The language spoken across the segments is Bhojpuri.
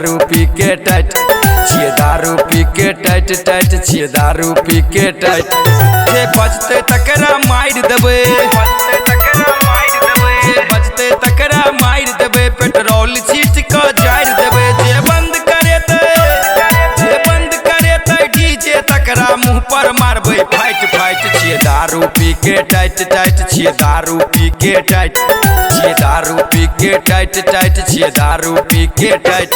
दारू पी के टाइट छिए दारू पी के टाइट टाइट छिए दारू पी के टाइट जे बजते तकरा मार देबे बजते तकरा मार देबे पेट्रोल छीट के जार देबे जे बंद करे डीजे तकरा मुंह पर मारबे फाइट फाइट छिए दारू पी के टाइट टाइट छिए दारू पी के टाइट छिए दारू पी के टाइट टाइट छिए दारू पी के टाइट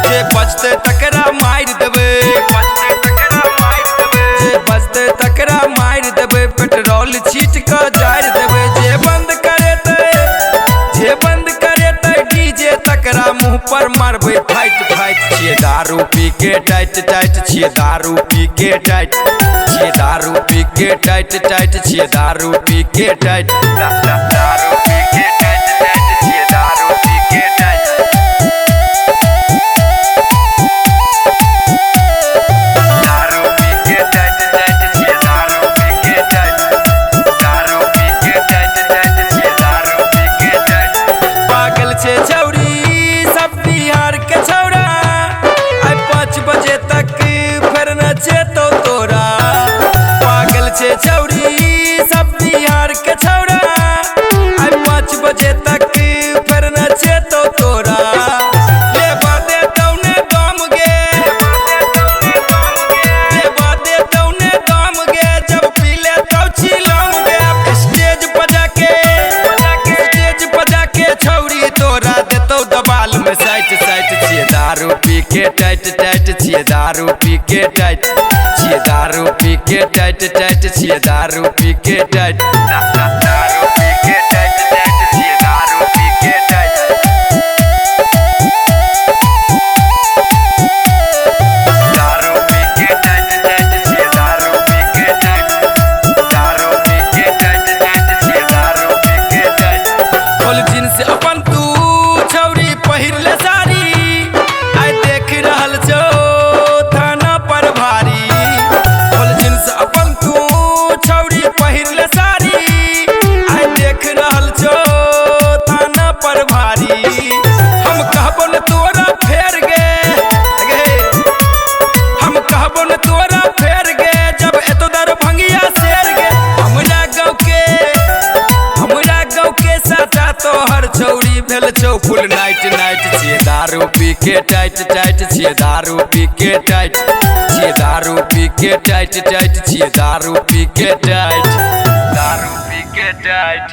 जे बजते तकरा मार देबे जे बजते तकरा मार देबे पेट्रोल छीट के जार देबे जे बंद करे डीजे तकरा मुंह पर मारबे फाइट फाइट छिए दारू पी के टाइट टाइट छिए दारू पी के टाइट छिए दारू पी के टाइट टाइट छिए दारू पी के टाइट दारू पी के टाइट टाइट छिए दारू पी के टाइट दारू पी के टाइट टाइट छिए दारू पी के टाइट दारू पी के टाइट टाइट छिए दारू पी के टाइट पागल छे छौरी सब बिहार के छौरा आई 5 बजे तक फिर नचे तो तोरा पागल छे छौरी सब बिहार के छौरा आई 5 बजे तक फिर नचे तो तोरा ले बादे तौने दम गे ले बादे तौने दम गे जब पी ले तौ छिलम गे स्टेज पर जाके छौरी तोरा देतौ दबाल में साइट साइट छिए दारू पी के टाइट टाइट छिए दारू पी के टाइट छिए दारू पी के टाइट टाइट छिए दारू पी के टाइट दारू पी के टाइट टाइट छिए दारू पी के टाइट दारू पी के टाइट टाइट छिए दारू पी के टाइट दारू पी के टाइट टाइट छिए दारू पी के टाइट खोल जींस अपन तू छौरी पहिर ले साड़ी आई देख रहल छौ थाना पर भारी खोल जींस अपन तू छौरी पहिर ले साड़ी आई देख रहल छौ थाना पर भारी हम कहबो न तोरा फेर गे हम कहबो न तोरा फेर गे जब एतो दरभंगिया शेर गे हमरा गाँव के साचा तोहर छौरी भेल छौ फुल नाइट नाइट छिए दारू पी के टाइट टाइट छिए दारू पी के टाइट छिए दारू पी के टाइट टाइट छिए दारू पी के टाइट दारू पी के टाइट।